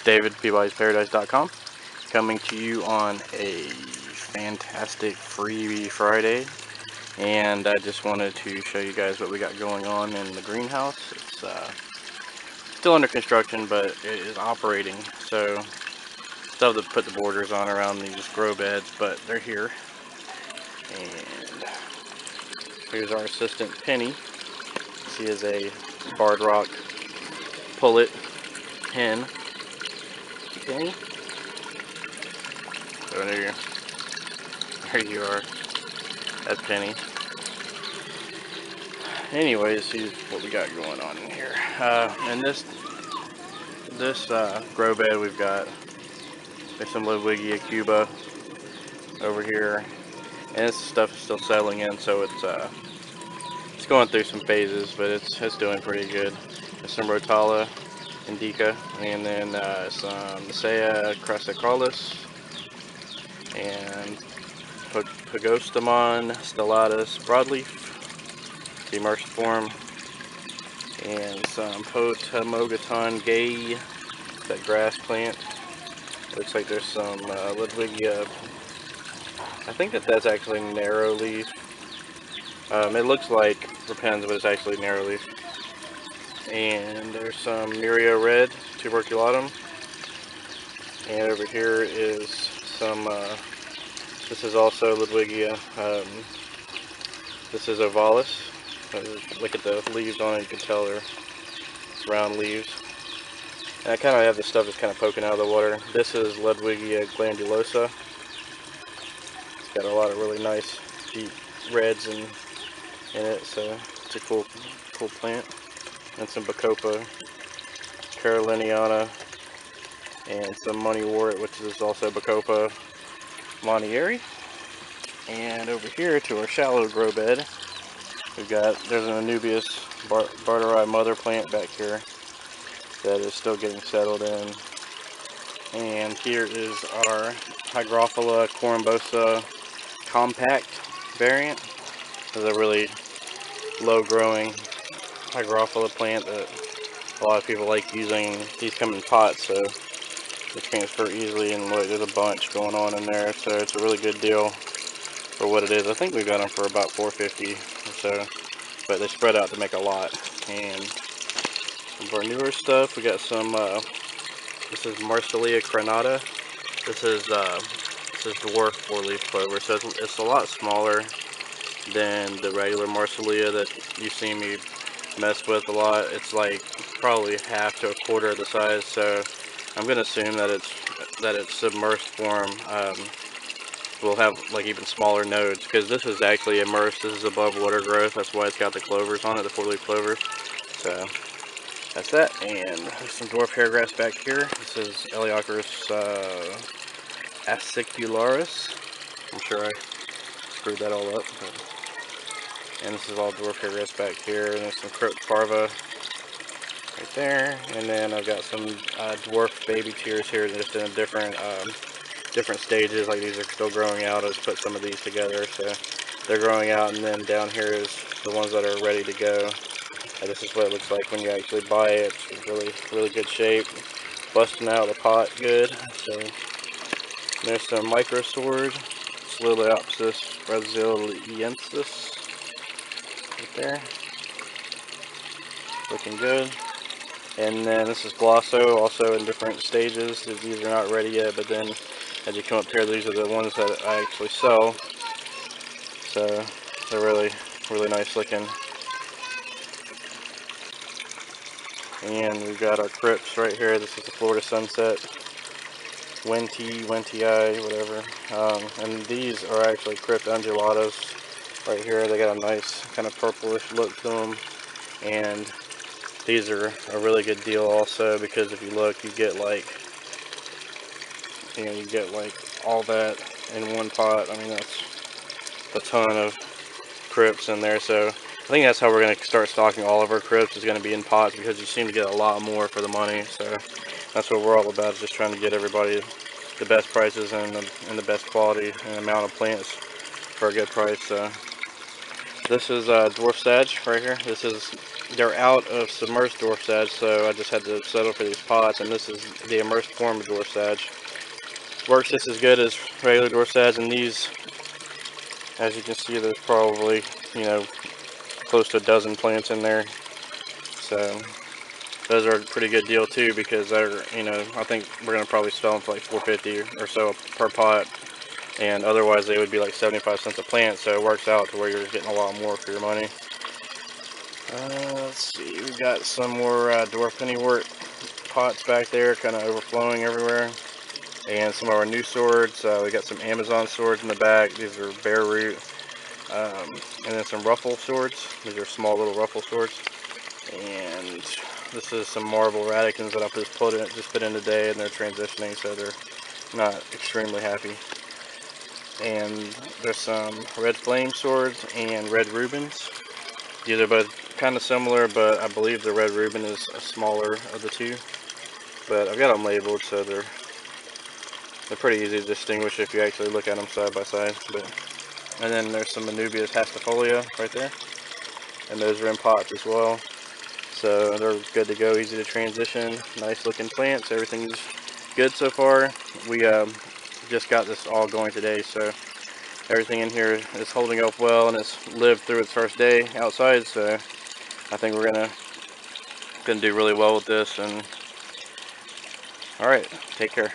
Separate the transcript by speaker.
Speaker 1: David, Peabody'sParadise.com, coming to you on a fantastic freebie Friday, and I just wanted to show you guys what we got going on in the greenhouse. It's still under construction, but it is operating, so still have to put the borders on around these grow beds, but they're here. And here's our assistant Penny. She is a barred rock pullet hen. Penny? So there you are. That's Penny. Anyways, see what we got going on in here. And this grow bed, we've got there's some Ludwigia Cuba over here, and this stuff is still settling in, so it's going through some phases, but it's doing pretty good. There's some Rotala Indica, and then some Nisea crassicaulis, and Pagostemon stellatus broadleaf, the immersed form, and some Potamogaton gay, that grass plant. Looks like there's some Ludwigia. I think that's actually narrow leaf. It looks like repens, but it's actually narrow leaf. And there's some Mirio red tuberculatum. And over here is some. This is also Ludwigia. This is ovalis. Look at the leaves on it. You can tell they're round leaves. And I kind of have the stuff that's kind of poking out of the water. This is Ludwigia glandulosa. It's got a lot of really nice deep reds in it, so it's a cool plant. And some Bacopa caroliniana, and some moneywort, which is also Bacopa monnieri. And over here to our shallow grow bed, there's an Anubias barteri mother plant back here that is still getting settled in. And here is our Hygrophila corymbosa compact variant. It's a really low growing Hygrophila plant that a lot of people like using. These come in pots, so they transfer easily, and look, there's a bunch going on in there, so it's a really good deal for what it is. I think we got them for about $4.50 or so, but they spread out to make a lot. And some of our newer stuff, we got some this is Marsilea crenata. This is dwarf four-leaf clover, so it's a lot smaller than the regular Marsilea that you've seen me mess with a lot. It's like probably half to a quarter of the size, so I'm gonna assume that its submersed form will have like even smaller nodes, because this is actually immersed. This is above water growth. That's why it's got the clovers on it, the four-leaf clovers. So that's that. And there's some dwarf hairgrass back here. This is Eleochorus acicularis. I'm sure I screwed that all up. And this is all dwarf hairgrass back here. And there's some croaked parva right there. And then I've got some dwarf baby tears here, just in different stages. Like these are still growing out. I just put some of these together, so they're growing out. And then down here is the ones that are ready to go. And this is what it looks like when you actually buy it. It's really good shape, busting out of the pot good. So there's some microsword, Slileopsis brasiliensis right there, looking good. And then this is Glosso, also in different stages. These are not ready yet, but then as you come up here, these are the ones that I actually sell. So they're really nice looking. And we've got our crypts right here. This is the Florida Sunset, Wentii, whatever. And these are actually crypt undulatas right here. They got a nice kind of purplish look to them. And these are a really good deal also, because if you look, you get like all that in one pot. I mean, that's a ton of crypts in there. So I think that's how we're going to start stocking all of our crypts, is going to be in pots, because you seem to get a lot more for the money. So that's what we're all about, is just trying to get everybody the best prices and the best quality and amount of plants for a good price. So this is dwarf sage right here. This is they're out of submerged dwarf sedge, so I just had to settle for these pots, and this is the immersed form of dwarf sedge. Works just as good as regular dwarf sedge, and these, as you can see, there's probably, you know, close to a dozen plants in there. So those are a pretty good deal too, because they're, you know, I think we're gonna probably sell them for like $4.50 or so per pot, and otherwise they would be like 75 cents a plant. So it works out to where you're getting a lot more for your money. Let's see, we've got some more dwarf pennywort pots back there, kind of overflowing everywhere, and some of our new swords. We got some Amazon swords in the back. These are bare root, and then some ruffle swords. These are small little ruffle swords. And this is some marble radicans that I just put in today, and they're transitioning, so they're not extremely happy. And there's some red flame swords and red Rubens. These are both kind of similar, but I believe the red Reuben is a smaller of the two. But I've got them labeled, so they're pretty easy to distinguish if you actually look at them side by side. And then there's some Anubias hastifolia right there, and those are in pots as well. So they're good to go, easy to transition, nice looking plants. Everything's good so far. We just got this all going today, so everything in here is holding up well, and it's lived through its first day outside. So I think we're gonna do really well with this. And all right, take care.